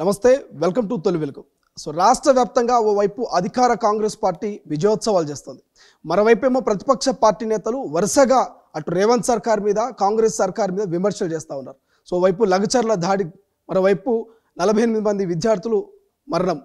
నమస్తే welcome to తొలి వెలుగు. సో రాష్ట్ర వ్యాప్తంగా ఓవైపు అధికార కాంగ్రెస్ పార్టీ విజయోత్సవాలు చేస్తుంది. మరోవైపేమో ప్రతిపక్ష పార్టీ నేతలు వరుసగా అటు రేవంత్ సర్కార్ మీద కాంగ్రెస్ సర్కార్ మీద విమర్శలు చేస్తూ ఉన్నారు. సో వైపు లగచర్ల దాడి, మరోవైపు 48 మంది విద్యార్థులు మరణం.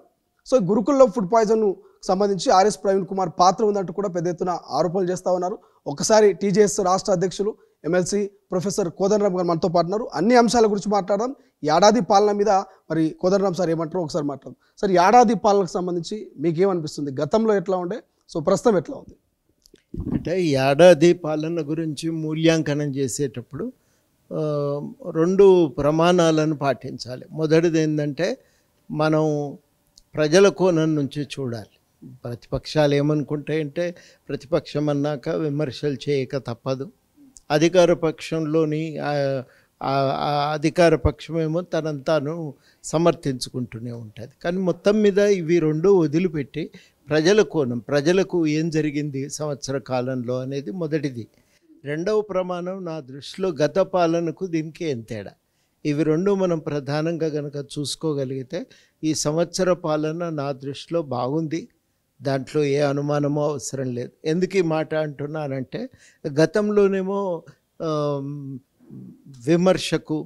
సో గురుకుల్లో ఫుడ్ పాయిజన్ సంబంధించి ఆర్ఎస్ ప్రవీణ్ కుమార్ పాత్ర ఉందంటూ కూడా పెద్ద ఎత్తున ఆరోపణలు చేస్తూ ఉన్నారు. ఒకసారి టీజేఎస్ రాష్ట్ర అధ్యక్షులు ఎమ్మెల్సీ ప్రొఫెసర్ కోదండరామ్ గారు మనతో పాటు ఉన్నారు. అన్ని అంశాల గురించి మాట్లాడదాం. ఏడాది పాలన మీద మరి కోదండరామ్ సార్ ఏమంటారో ఒకసారి మాట్లాడదాం. సార్, ఏడాది పాలనకు సంబంధించి మీకేమనిపిస్తుంది? గతంలో ఎట్లా ఉండే, సో ప్రస్తుతం ఎట్లా ఉంది? అంటే ఏడాది పాలన గురించి మూల్యాంకనం చేసేటప్పుడు రెండు ప్రమాణాలను పాటించాలి. మొదటిది ఏంటంటే మనం ప్రజల కోణం నుంచి చూడాలి. ప్రతిపక్షాలు ఏమనుకుంటాయంటే ప్రతిపక్షం అన్నాక విమర్శలు చేయక తప్పదు. అధికార పక్షంలోని అధికార పక్షమేమో తనంతాను సమర్థించుకుంటూనే ఉంటుంది. కానీ మొత్తం మీద ఇవి రెండు వదిలిపెట్టి ప్రజల కోణం, ప్రజలకు ఏం జరిగింది సంవత్సర కాలంలో అనేది మొదటిది. రెండవ ప్రమాణం నా దృష్టిలో గత పాలనకు దీనికి ఏం తేడా. ఇవి రెండు మనం ప్రధానంగా కనుక చూసుకోగలిగితే ఈ సంవత్సర పాలన నా దృష్టిలో బాగుంది. దాంట్లో ఏ అనుమానమో అవసరం లేదు. ఎందుకు ఈ మాట అంటున్నానంటే గతంలోనేమో విమర్శకు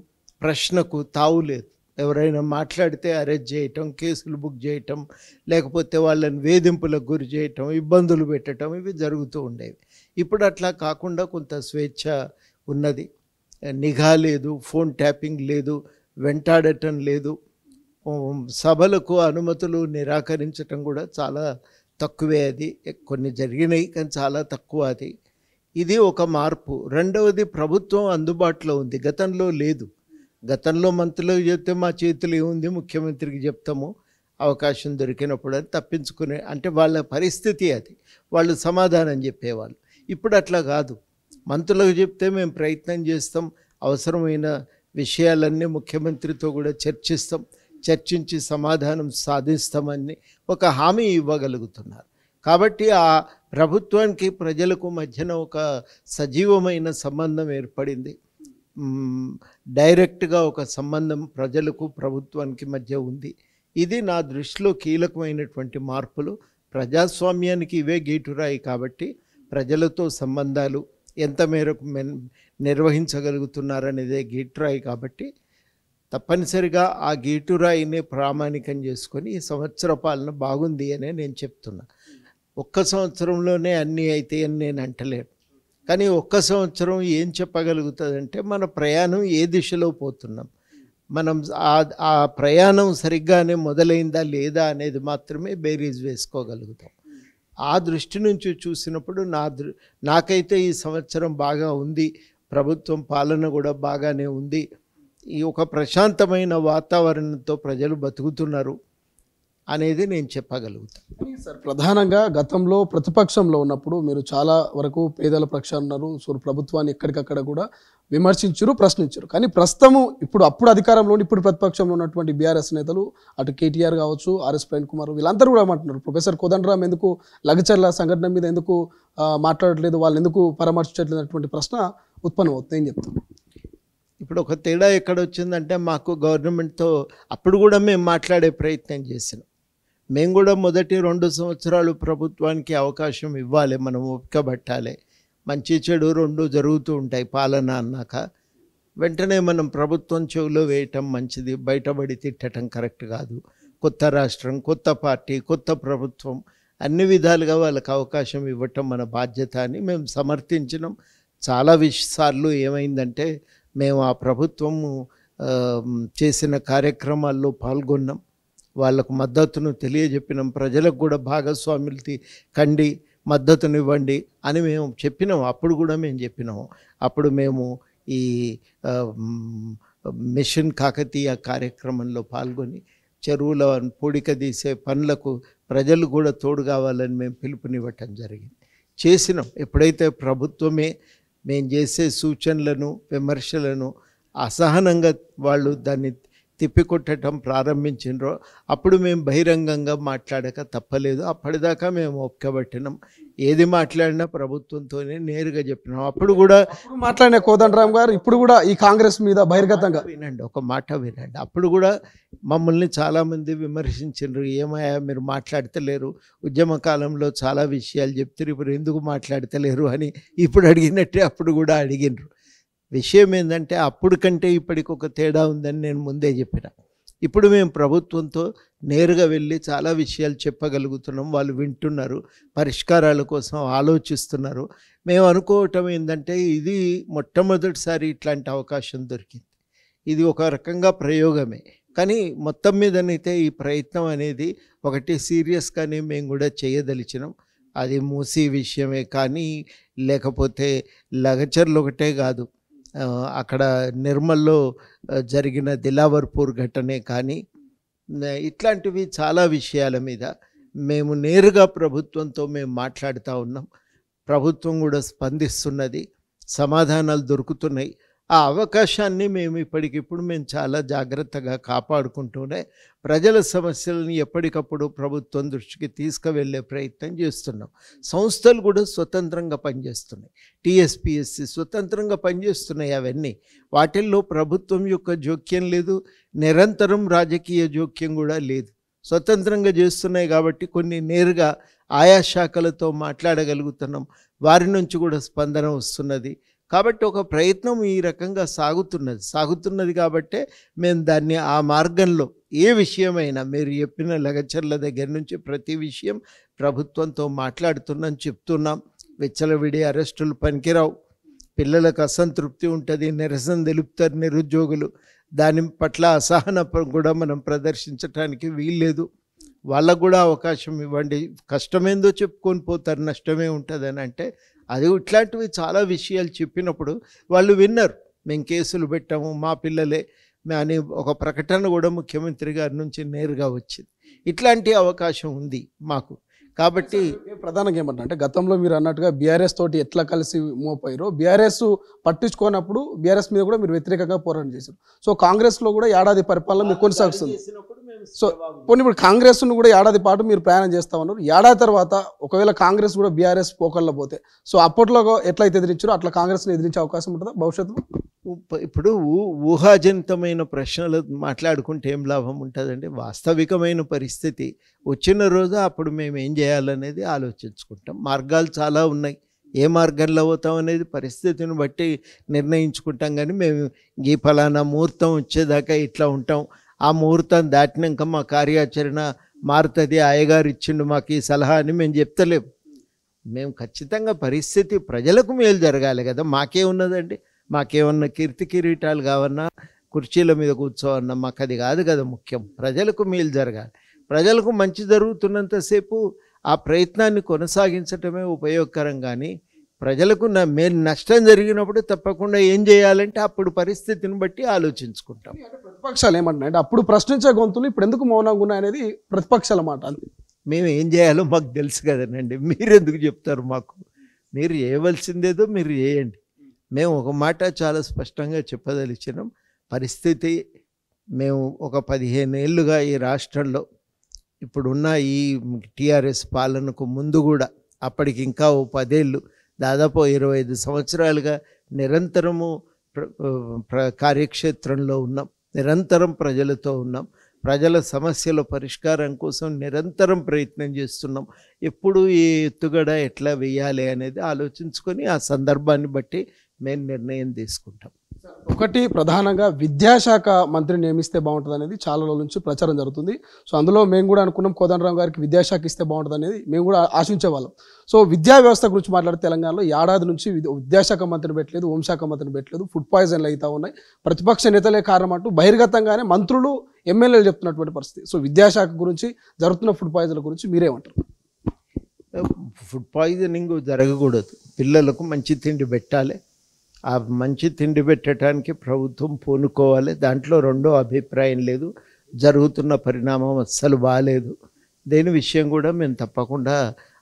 ప్రశ్నకు తావు లేదు. ఎవరైనా మాట్లాడితే అరెస్ట్ చేయటం, కేసులు బుక్ చేయటం, లేకపోతే వాళ్ళని వేధింపులకు గురి చేయటం, ఇబ్బందులు పెట్టడం, ఇవి జరుగుతూ ఉండేవి. ఇప్పుడు అట్లా కాకుండా కొంత స్వేచ్ఛ ఉన్నది. నిఘా లేదు, ఫోన్ ట్యాపింగ్ లేదు, వెంటాడటం లేదు, సభలకు అనుమతులు నిరాకరించటం కూడా చాలా తక్కువే. అది కొన్ని జరిగినాయి కానీ చాలా తక్కువ అది. ఇది ఒక మార్పు. రెండవది, ప్రభుత్వం అందుబాటులో ఉంది, గతంలో లేదు. గతంలో మంత్రులకు చెప్తే మా చేతులు ఏముంది, ముఖ్యమంత్రికి చెప్తాము అవకాశం దొరికినప్పుడు అని తప్పించుకునే, అంటే వాళ్ళ పరిస్థితి అది, వాళ్ళు సమాధానం చెప్పేవాళ్ళు. ఇప్పుడు అట్లా కాదు. మంత్రులకు చెప్తే మేము ప్రయత్నం చేస్తాం, అవసరమైన విషయాలన్నీ ముఖ్యమంత్రితో కూడా చర్చించి సమాధానం సాధిస్తామని ఒక హామీ ఇవ్వగలుగుతున్నారు. కాబట్టి ఆ ప్రభుత్వానికి ప్రజలకు మధ్యన ఒక సజీవమైన సంబంధం ఏర్పడింది. డైరెక్ట్గా ఒక సంబంధం ప్రజలకు ప్రభుత్వానికి మధ్య ఉంది. ఇది నా దృష్టిలో కీలకమైనటువంటి మార్పులు. ప్రజాస్వామ్యానికి ఇవే గీటురాయి. కాబట్టి ప్రజలతో సంబంధాలు ఎంత మేరకు నిర్వహించగలుగుతున్నారనేదే గీటురాయి. కాబట్టి తప్పనిసరిగా ఆ గీటురాయిని ప్రామాణికం చేసుకొని ఈ సంవత్సర పాలన బాగుంది అనే నేను చెప్తున్నా. ఒక్క సంవత్సరంలోనే అన్నీ అయితే అని నేను అంటలేను. కానీ ఒక్క సంవత్సరం ఏం చెప్పగలుగుతుందంటే మన ప్రయాణం ఏ దిశలో పోతున్నాం, మనం ఆ ప్రయాణం సరిగ్గానే మొదలైందా లేదా అనేది మాత్రమే బేరీజ్ వేసుకోగలుగుతాం. ఆ దృష్టి నుంచి చూసినప్పుడు నాకైతే ఈ సంవత్సరం బాగా ఉంది, ప్రభుత్వం పాలన కూడా బాగానే ఉంది. ఈ ఒక ప్రశాంతమైన వాతావరణంతో ప్రజలు బతుకుతున్నారు అనేది నేను చెప్పగలుగుతాను. సార్, ప్రధానంగా గతంలో ప్రతిపక్షంలో ఉన్నప్పుడు మీరు చాలా వరకు పేదల పక్షాన ఉన్నారు. సో ప్రభుత్వాన్ని ఎక్కడికక్కడ కూడా విమర్శించారు, ప్రశ్నించారు. కానీ ప్రస్తుతము అప్పుడు అధికారంలో ఇప్పుడు ప్రతిపక్షంలో ఉన్నటువంటి బీఆర్ఎస్ నేతలు, అటు కేటీఆర్ కావచ్చు, ఆర్ఎస్ ప్రవీణ్ కుమార్, వీళ్ళందరూ కూడా ఏమంటున్నారు, ప్రొఫెసర్ కోదండరామ్ ఎందుకు లగచర్ల సంఘటన మీద ఎందుకు మాట్లాడట్లేదు, వాళ్ళు ఎందుకు పరామర్శించట్లేదు అటువంటి ప్రశ్న ఉత్పన్నం అవుతుంది. ఏం చెప్తాను? ఇప్పుడు ఒక తేడా ఎక్కడ వచ్చిందంటే మాకు గవర్నమెంట్తో అప్పుడు కూడా మేము మాట్లాడే ప్రయత్నం చేసినాం. మేము కూడా మొదటి 2 సంవత్సరాలు ప్రభుత్వానికి అవకాశం ఇవ్వాలి, మనం ఓపిక పట్టాలి. మంచి చెడు రెండు జరుగుతూ ఉంటాయి పాలన అన్నాక. వెంటనే మనం ప్రభుత్వం చెవిలో వేయటం మంచిది, బయటపడి తిట్టడం కరెక్ట్ కాదు. కొత్త రాష్ట్రం, కొత్త పార్టీ, కొత్త ప్రభుత్వం, అన్ని విధాలుగా వాళ్ళకి అవకాశం ఇవ్వటం మన బాధ్యత అని మేము సమర్థించినాం. చాలా సార్లు ఏమైందంటే మేము ఆ ప్రభుత్వము చేసిన కార్యక్రమాల్లో పాల్గొన్నాం, వాళ్ళకు మద్దతును తెలియజెప్పినాం. ప్రజలకు కూడా భాగస్వాములు కండి, మద్దతునివ్వండి అని మేము చెప్పినాం. అప్పుడు కూడా మేము చెప్పినాము. అప్పుడు మేము ఈ మిషన్ కాకతీయ కార్యక్రమంలో పాల్గొని చెరువుల పూడిక తీసే పనులకు ప్రజలు కూడా తోడు కావాలని మేము పిలుపునివ్వటం జరిగింది, చేసినాం. ఎప్పుడైతే ప్రభుత్వమే మేము చేసే సూచనలను, విమర్శలను అసహనంగా వాళ్ళు దాన్ని తిప్పికొట్టడం ప్రారంభించినరో అప్పుడు మేము బహిరంగంగా మాట్లాడక తప్పలేదు. అప్పటిదాకా మేము ఒక్కబట్టినాం. ఏది మాట్లాడినా ప్రభుత్వంతోనే నేరుగా చెప్పినాం. అప్పుడు కూడా అప్పుడు మాట్లాడిన కోదండరామ్ గారు ఇప్పుడు కూడా ఈ కాంగ్రెస్ మీద బహిర్గతంగా వినండి, ఒక మాట వినండి. అప్పుడు కూడా మమ్మల్ని చాలామంది విమర్శించారు, ఏమయ్యా మీరు మాట్లాడతలేరు, ఉద్యమ కాలంలో చాలా విషయాలు చెప్తారు, ఇప్పుడు ఎందుకు మాట్లాడతలేరు అని ఇప్పుడు అడిగినట్టే అప్పుడు కూడా అడిగినారు. విషయం ఏంటంటే అప్పుడు కంటే ఇప్పటికి ఒక తేడా ఉందని నేను ముందే చెప్పిన. ఇప్పుడు మేము ప్రభుత్వంతో నేరుగా వెళ్ళి చాలా విషయాలు చెప్పగలుగుతున్నాం, వాళ్ళు వింటున్నారు, పరిష్కారాల కోసం ఆలోచిస్తున్నారు. మేము అనుకోవటం ఏంటంటే ఇది మొట్టమొదటిసారి ఇట్లాంటి అవకాశం దొరికింది. ఇది ఒక రకంగా ప్రయోగమే, కానీ మొత్తం మీదనైతే ఈ ప్రయత్నం అనేది ఒకటి సీరియస్గానే మేము కూడా చేయదలిచినాం. అది మూసీ విషయమే కానీ, లేకపోతే లగచర్లు ఒకటే కాదు, అక్కడ నిర్మల్లో జరిగిన దిలావర్పూర్ ఘటనే కానీ, ఇట్లాంటివి చాలా విషయాల మీద మేము నేరుగా ప్రభుత్వంతో మేము మాట్లాడుతూ ఉన్నాం. ప్రభుత్వం కూడా స్పందిస్తున్నది, సమాధానాలు దొరుకుతున్నాయి. ఆ అవకాశాన్ని మేము ఇప్పటికిప్పుడు మేము చాలా జాగ్రత్తగా కాపాడుకుంటూనే ప్రజల సమస్యలను ఎప్పటికప్పుడు ప్రభుత్వం దృష్టికి తీసుకువెళ్ళే ప్రయత్నం చేస్తున్నాం. సంస్థలు కూడా స్వతంత్రంగా పనిచేస్తున్నాయి, టీఎస్పీఎస్సీ స్వతంత్రంగా పనిచేస్తున్నాయి. అవన్నీ వాటిల్లో ప్రభుత్వం యొక్క జోక్యం లేదు, నిరంతరం రాజకీయ జోక్యం కూడా లేదు, స్వతంత్రంగా చేస్తున్నాయి. కాబట్టి కొన్ని నేరుగా ఆయా శాఖలతో మాట్లాడగలుగుతున్నాం, వారి నుంచి కూడా స్పందన వస్తున్నది. కాబట్టి ఒక ప్రయత్నం ఈ రకంగా సాగుతున్నది కాబట్టే మేము దాన్ని ఆ మార్గంలో ఏ విషయమైనా మీరు చెప్పిన లగచర్ల దగ్గర నుంచి ప్రతి విషయం ప్రభుత్వంతో మాట్లాడుతున్నాం, చెప్తున్నాం. విచ్చలవిడి అరెస్టులు పనికిరావు, పిల్లలకు అసంతృప్తి ఉంటుంది, నిరసన తెలుపుతారు నిరుద్యోగులు, దాని పట్ల అసహన కూడా మనం ప్రదర్శించడానికి వీల్లేదు. వాళ్ళకు కూడా అవకాశం ఇవ్వండి, కష్టమేందో చెప్పుకొని పోతారు, నష్టమే ఉంటుందని అంటే అది ఇట్లాంటివి చాలా విషయాలు చెప్పినప్పుడు వాళ్ళు విన్నారు. మేము కేసులు పెట్టాము, మా పిల్లలే అని ఒక ప్రకటన కూడా ముఖ్యమంత్రి గారి నుంచి నేరుగా వచ్చింది. ఇట్లాంటి అవకాశం ఉంది మాకు. కాబట్టి ప్రధానంగా ఏమంటారు అంటే గతంలో మీరు అన్నట్టుగా బీఆర్ఎస్ తోటి ఎట్లా కలిసి మోపారో బీఆర్ఎస్ పట్టించుకోనప్పుడు బీఆర్ఎస్ మీద కూడా మీరు వ్యతిరేకంగా పోరాటం చేశారు. సో కాంగ్రెస్లో కూడా ఏడాది పరిపాలన మీరు కొనసాగుతుంది. సో పోనీ ఇప్పుడు కాంగ్రెస్ను కూడా ఏడాది పాటు మీరు ప్రయాణం చేస్తా ఉన్నారు. ఏడాది తర్వాత ఒకవేళ కాంగ్రెస్ కూడా బీఆర్ఎస్ పోకల్లో పోతే సో అప్పట్లో ఎట్లయితే ఎదిరించారో అట్లా కాంగ్రెస్ని ఎదిరించే అవకాశం ఉంటుందా భవిష్యత్తులో? ఇప్పుడు ఊహాజనితమైన ప్రశ్నలు మాట్లాడుకుంటే ఏం లాభం ఉంటుందండి? వాస్తవికమైన పరిస్థితి వచ్చిన రోజు అప్పుడు మేము ఏం చేయాలనేది ఆలోచించుకుంటాం. మార్గాలు చాలా ఉన్నాయి, ఏ మార్గంలో పోతాం అనేది పరిస్థితిని బట్టి నిర్ణయించుకుంటాం. కానీ మేము ఈ ఫలానా ముహూర్తం వచ్చేదాకా ఇట్లా ఉంటాం, ఆ ముహూర్తం దాటినాక మా కార్యాచరణ మారుతుంది, అయ్యగారు ఇచ్చిండు మాకు ఈ సలహా అని మేము చెప్తలేము. మేము ఖచ్చితంగా పరిస్థితి ప్రజలకు మేలు జరగాలి కదా. మాకే ఉన్నదండి, మాకేమన్నా కీర్తి కిరీటాలు కావన్నా, కుర్చీల మీద కూర్చోవన్నా మాకు అది కాదు కదా ముఖ్యం. ప్రజలకు మేలు జరగాలి, ప్రజలకు మంచి జరుగుతున్నంతసేపు ఆ ప్రయత్నాన్ని కొనసాగించటమే ఉపయోగకరం. కానీ ప్రజలకు నష్టం జరిగినప్పుడు తప్పకుండా ఏం చేయాలంటే అప్పుడు పరిస్థితిని బట్టి ఆలోచించుకుంటాం. ప్రతిపక్షాలు ఏమంటున్నాయి అంటే అప్పుడు ప్రశ్నించే గొంతులు ఇప్పుడు ఎందుకు మౌనంగా ఉన్నాయి అనేది ప్రతిపక్షాల మాట. మేము ఏం చేయాలో మాకు తెలుసు కదనండి, మీరు ఎందుకు చెప్తారు మాకు? మీరు చేయవలసిందేదో మీరు చేయండి. మేము ఒక మాట చాలా స్పష్టంగా చెప్పదలిచినాం. పరిస్థితి మేము ఒక 15 ఏళ్ళుగా ఈ రాష్ట్రంలో ఇప్పుడున్న ఈ టీఆర్ఎస్ పాలనకు ముందు కూడా అప్పటికి ఇంకా ఓ 10 ఏళ్ళు, దాదాపు 25 సంవత్సరాలుగా నిరంతరము కార్యక్షేత్రంలో ఉన్నాం, నిరంతరం ప్రజలతో ఉన్నాం, ప్రజల సమస్యల పరిష్కారం కోసం నిరంతరం ప్రయత్నం చేస్తున్నాం. ఎప్పుడు ఏ ఎత్తుగడ ఎట్లా వేయాలి అనేది ఆలోచించుకొని ఆ సందర్భాన్ని బట్టి మేము నిర్ణయం తీసుకుంటాం. ఒకటి ప్రధానంగా విద్యాశాఖ మంత్రిని నియమిస్తే బాగుంటుంది అనేది చాలా రోజుల నుంచి ప్రచారం జరుగుతుంది. సో అందులో మేము కూడా అనుకున్నాం కోదండరామ్ గారికి విద్యాశాఖ ఇస్తే బాగుంటుంది అనేది మేము కూడా ఆశించే వాళ్ళం. సో విద్యా వ్యవస్థ గురించి మాట్లాడితే తెలంగాణలో ఏడాది నుంచి విద్యాశాఖ మంత్రిని పెట్టలేదు, హోంశాఖ మంత్రిని పెట్టలేదు, ఫుడ్ పాయిజన్లు అవుతూ ఉన్నాయి, ప్రతిపక్ష నేతలే కారణం అంటూ బహిర్గతంగానే మంత్రులు ఎమ్మెల్యేలు చెప్తున్నటువంటి పరిస్థితి. సో విద్యాశాఖ గురించి జరుగుతున్న ఫుడ్ పాయిజన్ల గురించి మీరేమంటారు? ఫుడ్ పాయిజనింగ్ జరగకూడదు, పిల్లలకు మంచి తిండి పెట్టాలి. ఆ మంచి తిండి పెట్టడానికి ప్రభుత్వం పూనుకోవాలి, దాంట్లో రెండో అభిప్రాయం లేదు. జరుగుతున్న పరిణామం అస్సలు బాగాలేదు. దేని విషయం కూడా మేము తప్పకుండా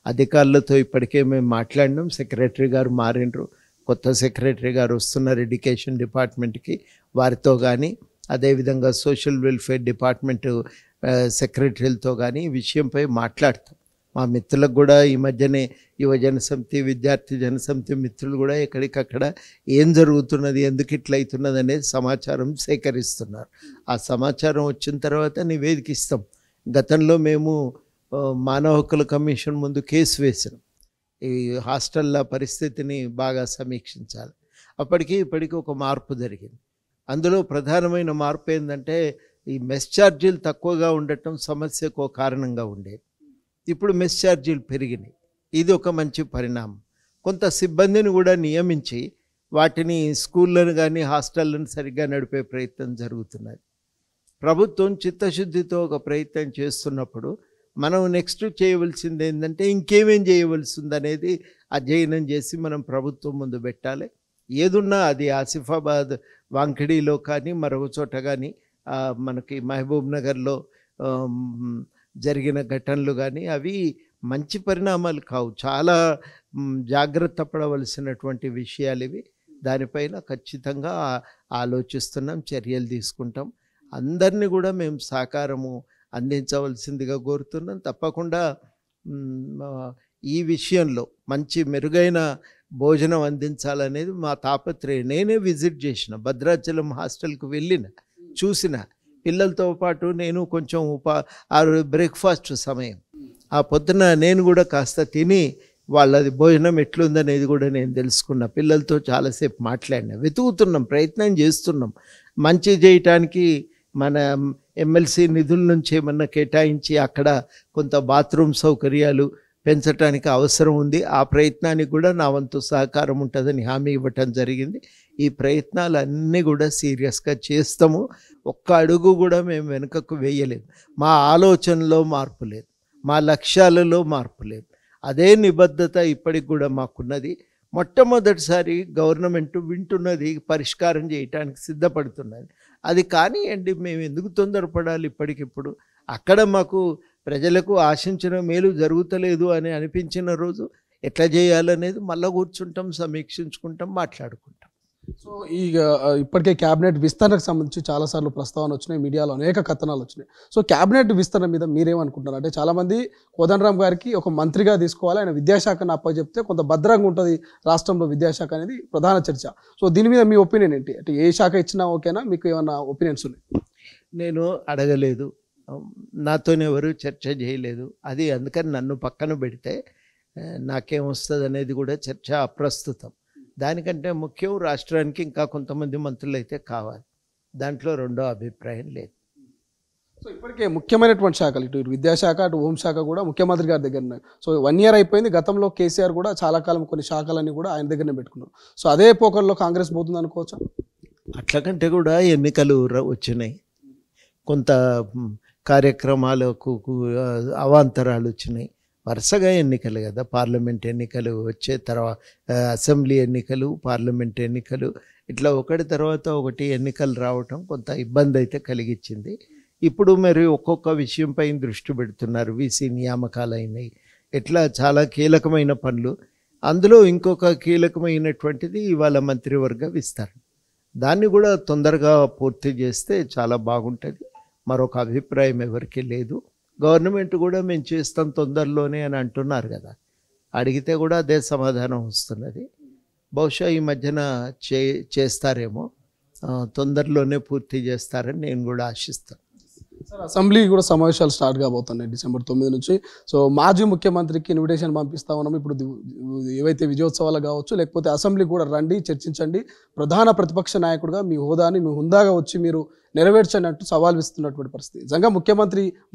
అధికారులతో ఇప్పటికే మేము మాట్లాడినాం. సెక్రటరీ గారు మారినరు, కొత్త సెక్రటరీ గారు వస్తున్నారు ఎడ్యుకేషన్ డిపార్ట్మెంట్కి, వారితో కానీ అదేవిధంగా సోషల్ వెల్ఫేర్ డిపార్ట్మెంట్ సెక్రటరీలతో కానీ ఈ విషయంపై మా మిత్రులకు కూడా ఈ మధ్యనే యువజన సమితి, విద్యార్థి జనసమితి మిత్రులు కూడా ఎక్కడికక్కడ ఏం జరుగుతున్నది, ఎందుకు ఇట్లా అవుతున్నది అనేది సమాచారం సేకరిస్తున్నారు. ఆ సమాచారం వచ్చిన తర్వాత నివేదిక ఇస్తాం. గతంలో మేము మానవ హక్కుల కమిషన్ ముందు కేసు వేసినాం. ఈ హాస్టల్ల పరిస్థితిని బాగా సమీక్షించాలి. అప్పటికి ఇప్పటికీ ఒక మార్పు జరిగింది. అందులో ప్రధానమైన మార్పు ఏంటంటే ఈ మెస్ ఛార్జీలు తక్కువగా ఉండటం సమస్యకు ఒక కారణంగా ఉండేది. ఇప్పుడు మెస్ ఛార్జీలు పెరిగినాయి. ఇది ఒక మంచి పరిణామం. కొంత సిబ్బందిని కూడా నియమించి వాటిని స్కూళ్ళను కానీ హాస్టళ్ళను సరిగ్గా నడిపే ప్రయత్నం జరుగుతున్నది. ప్రభుత్వం చిత్తశుద్ధితో ఒక ప్రయత్నం చేస్తున్నప్పుడు మనం నెక్స్ట్ చేయవలసింది ఏంటంటే ఇంకేమేం చేయవలసి ఉందనేది అధ్యయనం చేసి మనం ప్రభుత్వం ముందు పెట్టాలి. ఏదున్నా అది ఆసిఫాబాద్ వాంఖడిలో కానీ మరొక చోట కానీ మనకి మహబూబ్ నగర్లో జరిగిన ఘటనలు కానీ అవి మంచి పరిణామాలు కావు. చాలా జాగ్రత్త పడవలసినటువంటి విషయాలు ఇవి. దానిపైన ఖచ్చితంగా ఆలోచిస్తున్నాం, చర్యలు తీసుకుంటాం. అందరినీ కూడా మేము సహకారము అందించవలసిందిగా కోరుతున్నాం. తప్పకుండా ఈ విషయంలో మంచి మెరుగైన భోజనం అందించాలనేది మా తాపత్రయం. నేనే విజిట్ చేసిన భద్రాచలం హాస్టల్కి వెళ్ళిన, చూసిన పిల్లలతో పాటు నేను కొంచెం బ్రేక్ఫాస్ట్ సమయం ఆ పొద్దున నేను కూడా కాస్త తిని వాళ్ళది భోజనం ఎట్లుందనేది కూడా నేను తెలుసుకున్న. పిల్లలతో చాలాసేపు మాట్లాడినా, వెతుకుతున్నాం, ప్రయత్నం చేస్తున్నాం. మంచి చేయటానికి మన ఎమ్మెల్సీ నిధుల నుంచి ఏమన్నా కేటాయించి అక్కడ కొంత బాత్రూమ్ సౌకర్యాలు పెంచడానికి అవసరం ఉంది. ఆ ప్రయత్నానికి కూడా నా వంతు సహకారం ఉంటుందని హామీ ఇవ్వటం జరిగింది. ఈ ప్రయత్నాలన్నీ కూడా సీరియస్గా చేస్తాము. ఒక్క అడుగు కూడా మేము వెనుకకు వేయలేదు. మా ఆలోచనలో మార్పు లేదు, మా లక్ష్యాలలో మార్పు లేదు. అదే నిబద్ధత ఇప్పటికి కూడా మాకున్నది. మొట్టమొదటిసారి గవర్నమెంట్ వింటున్నది, పరిష్కారం చేయటానికి సిద్ధపడుతున్నది. అది కానివ్వండి, మేము ఎందుకు తొందరపడాలి? ఇప్పటికిప్పుడు అక్కడ మాకు ప్రజలకు ఆశించిన మేలు జరుగుతలేదు అని అనిపించిన రోజు ఎట్లా చేయాలనేది మళ్ళీ కూర్చుంటాం, సమీక్షించుకుంటాం, మాట్లాడుకుంటాం. సో ఇప్పటికే క్యాబినెట్ విస్తరణకు సంబంధించి చాలాసార్లు ప్రస్తావన వచ్చినాయి, మీడియాలో అనేక కథనాలు వచ్చినాయి. సో క్యాబినెట్ విస్తరణ మీద మీరేమనుకుంటున్నారు? అంటే చాలామంది కోదండరామ్ గారికి ఒక మంత్రిగా తీసుకోవాలి, ఆయన విద్యాశాఖను అప్పచెప్తే కొంత భద్రంగా ఉంటుంది రాష్ట్రంలో విద్యాశాఖ అనేది ప్రధాన చర్చ. సో దీని మీద మీ ఒపీనియన్ ఏంటి? అంటే ఏ శాఖ ఇచ్చినా ఓకేనా? మీకు ఏమన్నా ఒపీనియన్స్ ఉన్నాయి? నేను అడగలేదు, నాతోనే ఎవరు చర్చ చేయలేదు. అది అందుకని నన్ను పక్కన పెడితే నాకేమొస్తుంది అనేది కూడా చర్చ అప్రస్తుతం. దానికంటే ముఖ్యం రాష్ట్రానికి ఇంకా కొంతమంది మంత్రులు అయితే కావాలి. దాంట్లో రెండో అభిప్రాయం లేదు. సో ఇప్పటికే ముఖ్యమైనటువంటి శాఖలు ఇటు విద్యాశాఖ అటు హోంశాఖ కూడా ముఖ్యమంత్రి గారి దగ్గర ఉన్నాయి. సో 1 year అయిపోయింది. గతంలో కేసీఆర్ కూడా చాలా కాలం కొన్ని శాఖలన్నీ కూడా ఆయన దగ్గరనే పెట్టుకున్నారు. సో అదే పోకర్లో కాంగ్రెస్ పోతుంది అనుకోవచ్చా? అట్లకంటే కూడా ఎన్నికలు వచ్చినాయి, కొంత కార్యక్రమాలకు అవాంతరాలు వచ్చినాయి. వరుసగా ఎన్నికలు కదా, పార్లమెంట్ ఎన్నికలు వచ్చే తర్వాత అసెంబ్లీ ఎన్నికలు, పార్లమెంట్ ఎన్నికలు, ఇట్లా ఒకటి తర్వాత ఒకటి ఎన్నికలు రావటం కొంత ఇబ్బంది అయితే కలిగించింది. ఇప్పుడు మరి ఒక్కొక్క విషయంపై దృష్టి పెడుతున్నారు. వీసీ నియామకాలు అయినాయి, ఇట్లా చాలా కీలకమైన పనులు. అందులో ఇంకొక కీలకమైనటువంటిది ఇవాళ మంత్రివర్గ విస్తరణ. దాన్ని కూడా తొందరగా పూర్తి చేస్తే చాలా బాగుంటుంది. మరొక అభిప్రాయం ఎవరికీ లేదు. గవర్నమెంట్ కూడా మేము చేస్తాం తొందరలోనే అని అంటున్నారు కదా, అడిగితే కూడా అదే సమాధానం వస్తున్నది. బహుశా ఈ మధ్యన చేస్తారేమో, తొందరలోనే పూర్తి చేస్తారని నేను కూడా ఆశిస్తాను. సార్ అసెంబ్లీ కూడా సమావేశాలు స్టార్ట్ కాబోతున్నాయి December 9 నుంచి. సో మాజీ ముఖ్యమంత్రికి ఇన్విటేషన్ పంపిస్తా ఉన్నాం. ఇప్పుడు ఏవైతే విజయోత్సవాలు కావచ్చు, లేకపోతే అసెంబ్లీ కూడా రండి, చర్చించండి, ప్రధాన ప్రతిపక్ష నాయకుడిగా మీ హోదాని మీ హుందాగా వచ్చి మీరు నెరవేర్చండి అంటూ సవాల్ ఇస్తున్నటువంటి పరిస్థితి. నిజంగా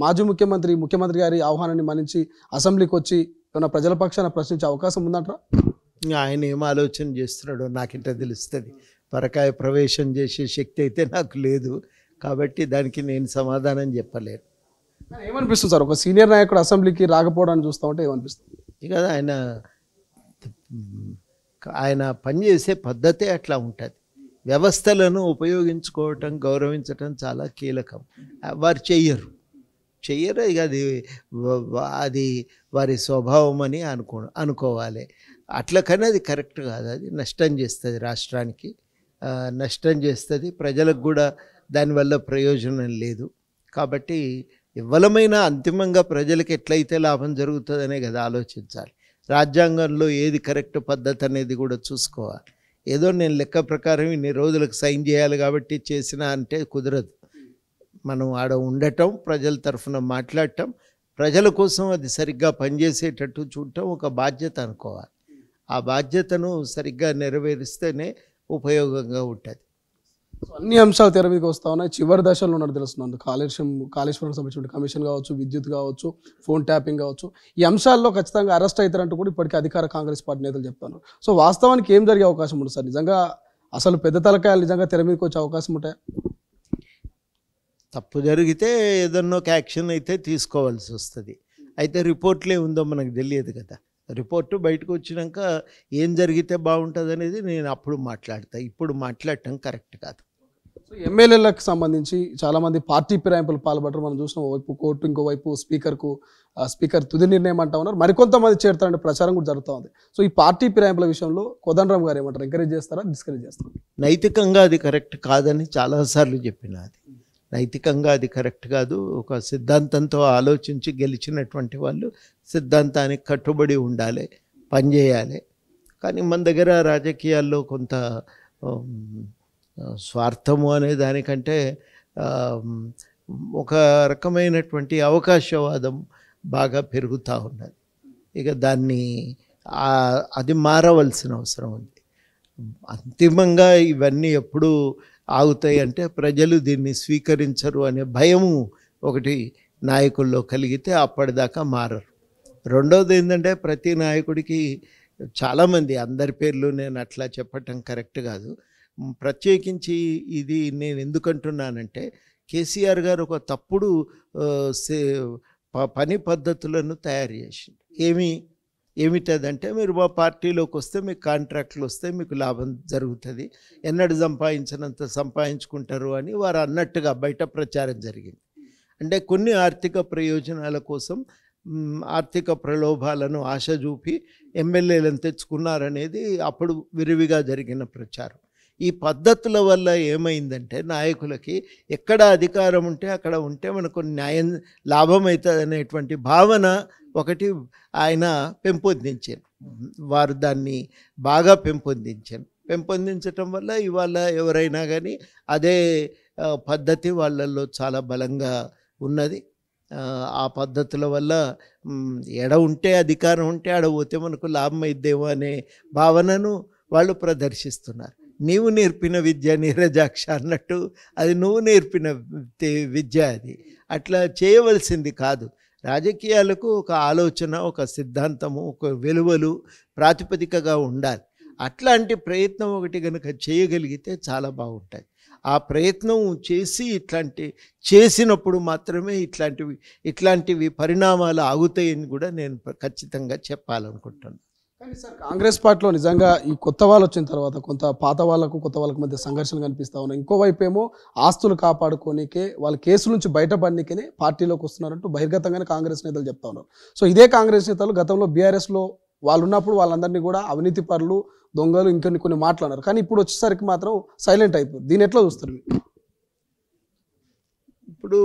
మాజీ ముఖ్యమంత్రి గారి ఆహ్వానాన్ని మన్నించి అసెంబ్లీకి వచ్చి ఏమైనా ప్రజల పక్షాన ప్రశ్నించే అవకాశం ఉందంటారా? ఆయన ఏం ఆలోచన చేస్తున్నాడో నాకింత తెలుస్తుంది. పరకాయ ప్రవేశం చేసే శక్తి అయితే నాకు లేదు, కాబట్టి దానికి నేను సమాధానం చెప్పలేను. ఏమనిపిస్తుంది సార్, ఒక సీనియర్ నాయకుడు అసెంబ్లీకి రాకపోవడాన్ని చూస్తూ ఉంటే ఏమనిపిస్తుంది? ఇక ఆయన పనిచేసే పద్ధతే అట్లా ఉంటుంది. వ్యవస్థలను ఉపయోగించుకోవటం, గౌరవించటం చాలా కీలకం. వారు చెయ్యరు. ఇక అది వారి స్వభావం అని అనుకోవాలి. అట్లకన్నా అది కరెక్ట్ కాదు. అది నష్టం చేస్తుంది, రాష్ట్రానికి నష్టం చేస్తుంది, ప్రజలకు కూడా దానివల్ల ప్రయోజనం లేదు. కాబట్టి ఇవ్వలమైన అంతిమంగా ప్రజలకు ఎట్లయితే లాభం జరుగుతుందనే కదా ఆలోచించాలి. రాజ్యాంగంలో ఏది కరెక్ట్ పద్ధతి అనేది కూడా చూసుకోవాలి. ఏదో నేను లెక్క ప్రకారం ఇన్ని రోజులకు సైన్ చేయాలి కాబట్టి చేసినా అంటే కుదరదు. మనం ఆడ ఉండటం, ప్రజల తరఫున మాట్లాడటం, ప్రజల కోసం అది సరిగ్గా పనిచేసేటట్టు చూడటం ఒక బాధ్యత అనుకోవాలి. ఆ బాధ్యతను సరిగ్గా నెరవేరిస్తేనే ఉపయోగంగా ఉంటుంది. సో అన్ని అంశాలు తెర మీదకి వస్తా ఉన్నాయి. చివరి దశలో ఉన్నట్టు తెలుస్తున్నాను. కాళేశ్వరం సంబంధించిన కమిషన్ కావచ్చు, విద్యుత్ కావచ్చు, ఫోన్ ట్యాపింగ్ కావచ్చు, ఈ అంశాల్లో ఖచ్చితంగా అరెస్ట్ అవుతారంటూ కూడా ఇప్పటికీ అధికార కాంగ్రెస్ పార్టీ నేతలు చెప్తాను. సో వాస్తవానికి ఏం జరిగే అవకాశం ఉంటుంది సార్? నిజంగా అసలు పెద్ద తలకాయలు నిజంగా తెర మీదకి వచ్చే అవకాశం ఉంటాయి? తప్పు జరిగితే ఏదన్నా ఒక యాక్షన్ అయితే తీసుకోవాల్సి వస్తుంది. అయితే రిపోర్ట్లే ఉందో మనకు తెలియదు కదా. రిపోర్టు బయటకు వచ్చినాక ఏం జరిగితే బాగుంటుంది అనేది నేను అప్పుడు మాట్లాడతా. ఇప్పుడు మాట్లాడటం కరెక్ట్ కాదు. సో ఎమ్మెల్యేలకు సంబంధించి చాలామంది పార్టీ ఫిరాయింపులు పాల్పడరు. మనం చూసిన ఓవైపు కోర్టు, ఇంకోవైపు స్పీకర్ తుది నిర్ణయం అంటా ఉన్నారు. మరికొంతమంది చేరుతారనే ప్రచారం కూడా జరుగుతూ ఉంది. సో ఈ పార్టీ ఫిరాయింపుల విషయంలో కోదండరామ్ గారు ఏమంటారు? ఎంకరేజ్ చేస్తారా, డిస్కరేజ్ చేస్తారా? నైతికంగా అది కరెక్ట్ కాదని చాలాసార్లు చెప్పిన. అది నైతికంగా అది కరెక్ట్ కాదు. ఒక సిద్ధాంతంతో ఆలోచించి గెలిచినటువంటి వాళ్ళు సిద్ధాంతానికి కట్టుబడి ఉండాలి, పనిచేయాలి. కానీ మన దగ్గర రాజకీయాల్లో కొంత స్వార్థము అనే దానికంటే ఒక రకమైనటువంటి అవకాశవాదం బాగా పెరుగుతూ ఉన్నది. ఇక అది మారవలసిన అవసరం ఉంది. అంతిమంగా ఇవన్నీ ఎప్పుడు ఆగుతాయి అంటే ప్రజలు దీన్ని స్వీకరించరు అనే భయము ఒకటి నాయకుల్లో కలిగితే అప్పటిదాకా మారరు. రెండవది ఏంటంటే ప్రతి నాయకుడికి చాలామంది, అందరి పేర్లు నేను అట్లా చెప్పటం కరెక్ట్ కాదు. ప్రత్యేకించి ఇది నేను ఎందుకంటున్నానంటే కేసీఆర్ గారు ఒక తప్పుడు పని పద్ధతులను తయారు చేసింది. ఏమిటదంటే మీరు మా పార్టీలోకి వస్తే మీకు కాంట్రాక్ట్లు వస్తే మీకు లాభం జరుగుతుంది, ఎన్నడూ సంపాదించినంత సంపాదించుకుంటారు అని వారు అన్నట్టుగా బయట ప్రచారం జరిగింది. అంటే కొన్ని ఆర్థిక ప్రయోజనాల కోసం ఆర్థిక ప్రలోభాలను ఆశ చూపి ఎమ్మెల్యేలను తెచ్చుకున్నారనేది అప్పుడు విరివిగా జరిగిన ప్రచారం. ఈ పద్ధతుల వల్ల ఏమైందంటే నాయకులకి ఎక్కడ అధికారం ఉంటే అక్కడ ఉంటే మనకు న్యాయం లాభం అవుతుంది అనేటువంటి భావన ఒకటి ఆయన పెంపొందించారు. వారు దాన్ని బాగా పెంపొందించటం వల్ల ఇవాళ ఎవరైనా కానీ అదే పద్ధతి వాళ్ళల్లో చాలా బలంగా ఉన్నది. ఆ పద్ధతుల వల్ల ఎడ ఉంటే అధికారం ఉంటే ఆడ పోతే మనకు లాభం అయిద్దేమో అనే భావనను వాళ్ళు ప్రదర్శిస్తున్నారు. నీవు నేర్పిన విద్య నీరజాక్ష అన్నట్టు అది నువ్వు నేర్పిన విద్య. అది అట్లా చేయవలసింది కాదు. రాజకీయాలకు ఒక ఆలోచన, ఒక సిద్ధాంతము, ఒక విలువలు ప్రాతిపదికగా ఉండాలి. అట్లాంటి ప్రయత్నం ఒకటి కనుక చేయగలిగితే చాలా బాగుంటుంది. ఆ ప్రయత్నం చేసినప్పుడు మాత్రమే ఇట్లాంటివి పరిణామాలు ఆగుతాయని కూడా నేను ఖచ్చితంగా చెప్పాలనుకుంటున్నాను. కానీ సార్ కాంగ్రెస్ పార్టీలో నిజంగా ఈ కొత్త వాళ్ళు వచ్చిన తర్వాత కొంత పాత వాళ్ళకు కొత్త వాళ్ళకు మధ్య సంఘర్షణ కనిపిస్తూ ఉన్నాయి. ఇంకోవైపు ఏమో ఆస్తులు కాపాడుకోనికే వాళ్ళ కేసుల నుంచి బయటపడనికే పార్టీలోకి వస్తున్నారంటూ బహిర్గతంగానే కాంగ్రెస్ నేతలు చెప్తా ఉన్నారు. సో ఇదే కాంగ్రెస్ నేతలు గతంలో బీఆర్ఎస్లో వాళ్ళు ఉన్నప్పుడు వాళ్ళందరినీ కూడా అవినీతి పరులు, దొంగలు కొన్ని మాట్లాడారు. కానీ ఇప్పుడు వచ్చేసరికి మాత్రం సైలెంట్ అయిపోయింది. దీన్ని ఎట్లా చూస్తారు? ఇప్పుడు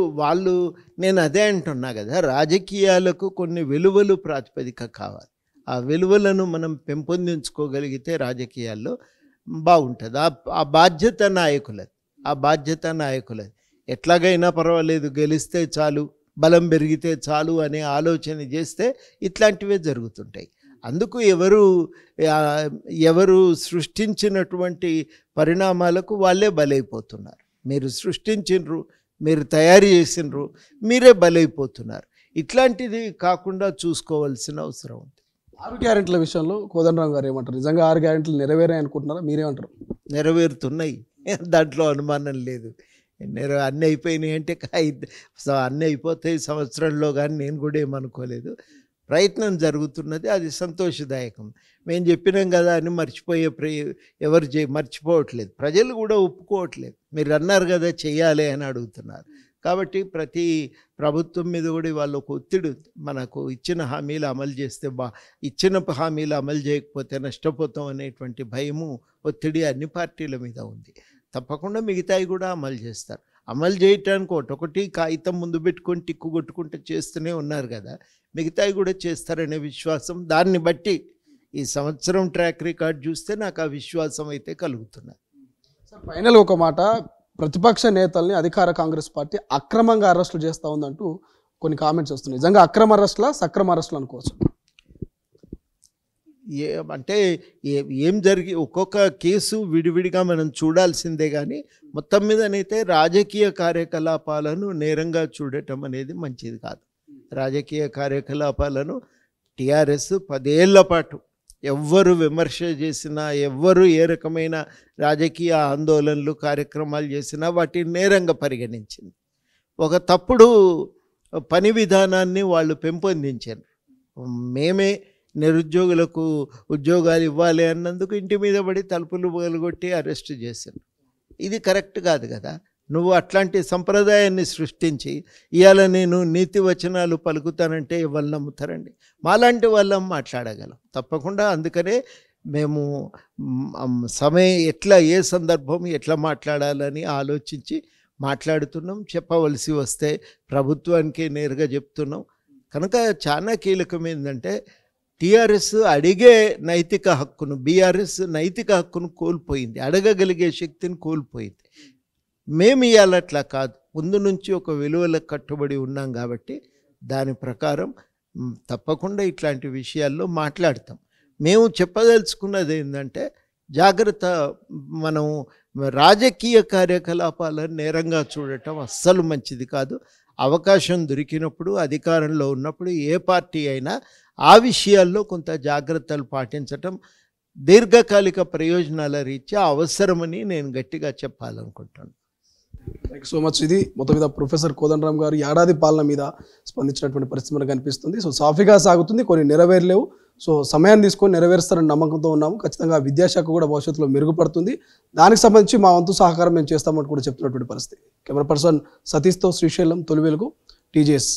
నేను అదే అంటున్నా కదా, రాజకీయాలకు కొన్ని విలువలు ప్రాతిపదిక కావాలి. ఆ విలువలను మనం పెంపొందించుకోగలిగితే రాజకీయాల్లో బాగుంటుంది. ఆ బాధ్యత నాయకులది. ఎట్లాగైనా పర్వాలేదు, గెలిస్తే చాలు, బలం పెరిగితే చాలు అనే ఆలోచన చేస్తే ఇట్లాంటివే జరుగుతుంటాయి. అందుకు ఎవరు సృష్టించినటువంటి పరిణామాలకు వాళ్ళే బలైపోతున్నారు. మీరు సృష్టించినరు, మీరు తయారు చేసినరు, మీరే బలైపోతున్నారు. ఇట్లాంటిది కాకుండా చూసుకోవాల్సిన అవసరం ఉంది. 6 గ్యారెంటీల విషయంలో కోదండరామ్ గారు ఏమంటారు? నిజంగా 6 గ్యారెంటీలు నెరవేరాయి అనుకుంటున్నారా? మీరేమంటారు? నెరవేరుతున్నాయి, దాంట్లో అనుమానం లేదు. అన్నీ అయిపోయినాయి అంటే అన్నీ అయిపోతాయి సంవత్సరంలో, కానీ నేను కూడా ఏమనుకోలేదు. ప్రయత్నం జరుగుతున్నది, అది సంతోషదాయకం. మేము చెప్పినాం కదా అని మర్చిపోవట్లేదు. ప్రజలు కూడా ఒప్పుకోవట్లేదు. మీరు అన్నారు కదా చెయ్యాలి అని అడుగుతున్నారు. కాబట్టి ప్రతి ప్రభుత్వం మీద కూడా వాళ్ళ ఒక ఒత్తిడి ఉంది. మనకు ఇచ్చిన హామీలు అమలు చేస్తే ఇచ్చిన హామీలు అమలు చేయకపోతే నష్టపోతాం అనేటువంటి భయము, ఒత్తిడి అన్ని పార్టీల మీద ఉంది. తప్పకుండా మిగతాయి కూడా అమలు చేస్తారు. అమలు చేయటానికి ఒకటి కాగితం ముందు పెట్టుకొని టిక్కు కొట్టుకుంటూ చేస్తూనే ఉన్నారు కదా, మిగతావి కూడా చేస్తారనే విశ్వాసం, దాన్ని బట్టి ఈ సంవత్సరం ట్రాక్ రికార్డ్ చూస్తే నాకు ఆ విశ్వాసం అయితే కలుగుతున్నది. సార్ ఫైనల్ ఒక మాట, ప్రతిపక్ష నేతల్ని అధికార కాంగ్రెస్ పార్టీ అక్రమంగా అరెస్టులు చేస్తూ ఉందంటూ కొన్ని కామెంట్స్ వస్తున్నాయి. నిజంగా అక్రమ అరెస్టులా సక్రమ అరెస్టులు అనుకోవచ్చు? అంటే ఏం జరిగి ఒక్కొక్క కేసు విడివిడిగా మనం చూడాల్సిందే, కానీ మొత్తం మీదనైతే రాజకీయ కార్యకలాపాలను నేరంగా చూడటం అనేది మంచిది కాదు. రాజకీయ కార్యకలాపాలను టీఆర్ఎస్ 10 ఏళ్ల పాటు ఎవ్వరు విమర్శ చేసినా, ఎవ్వరు ఏ రకమైన రాజకీయ ఆందోళనలు కార్యక్రమాలు చేసినా వాటిని నేరంగా పరిగణించింది. ఒక తప్పుడు పని విధానాన్ని వాళ్ళు పెంపొందించారు. మేమే నిరుద్యోగులకు ఉద్యోగాలు ఇవ్వాలి అన్నందుకు ఇంటి మీద పడి తలుపులు పగలగొట్టి అరెస్ట్ చేశారు. ఇది కరెక్ట్ కాదు కదా. నువ్వు అట్లాంటి సంప్రదాయాన్ని సృష్టించి ఇవాళ నేను నీతి వచనాలు పలుకుతానంటే ఎవరు నమ్ముతారండి? మాలాంటి వాళ్ళం మాట్లాడగలం తప్పకుండా. అందుకనే మేము సమయం ఏ సందర్భం ఎట్లా మాట్లాడాలని ఆలోచించి మాట్లాడుతున్నాం. చెప్పవలసి వస్తే ప్రభుత్వానికి నేరుగా చెప్తున్నాం. కనుక చాలా కీలకం ఏంటంటే టీఆర్ఎస్ అడిగే నైతిక హక్కును, బీఆర్ఎస్ నైతిక హక్కును కోల్పోయింది, అడగగలిగే శక్తిని కోల్పోయింది. మేము ఇవాళ అట్లా కాదు, ముందు నుంచి ఒక విలువలకు కట్టుబడి ఉన్నాం కాబట్టి దాని ప్రకారం తప్పకుండా ఇట్లాంటి విషయాల్లో మాట్లాడతాం. మేము చెప్పదలుచుకున్నది ఏంటంటే జాగ్రత్త, మనం రాజకీయ కార్యకలాపాలను నేరంగా చూడటం అస్సలు మంచిది కాదు. అవకాశం దొరికినప్పుడు, అధికారంలో ఉన్నప్పుడు ఏ పార్టీ అయినా ఆ విషయాల్లో కొంత జాగ్రత్తలు పాటించటం దీర్ఘకాలిక ప్రయోజనాల రీత్యా అవసరమని నేను గట్టిగా చెప్పాలనుకుంటున్నాను. Thank you so much. ఇది మొత్తం మీద ప్రొఫెసర్ కోదండరామ్ గారు ఏడాది పాలన మీద స్పందించినటువంటి పరిస్థితి మనకు కనిపిస్తుంది. సో సాఫీగా సాగుతుంది, కొన్ని నెరవేరలేవు. సో సమయాన్ని తీసుకొని నెరవేరుస్తారని నమ్మకంతో ఉన్నాము. ఖచ్చితంగా విద్యాశాఖ కూడా భవిష్యత్తులో మెరుగుపడుతుంది. దానికి సంబంధించి మా వంతు సహకారం మేము చేస్తామని కూడా చెప్తున్నటువంటి పరిస్థితి. కెమెరా పర్సన్ సతీష్తో శ్రీశైలం, తొలి వెలుగు, టీజేఎస్.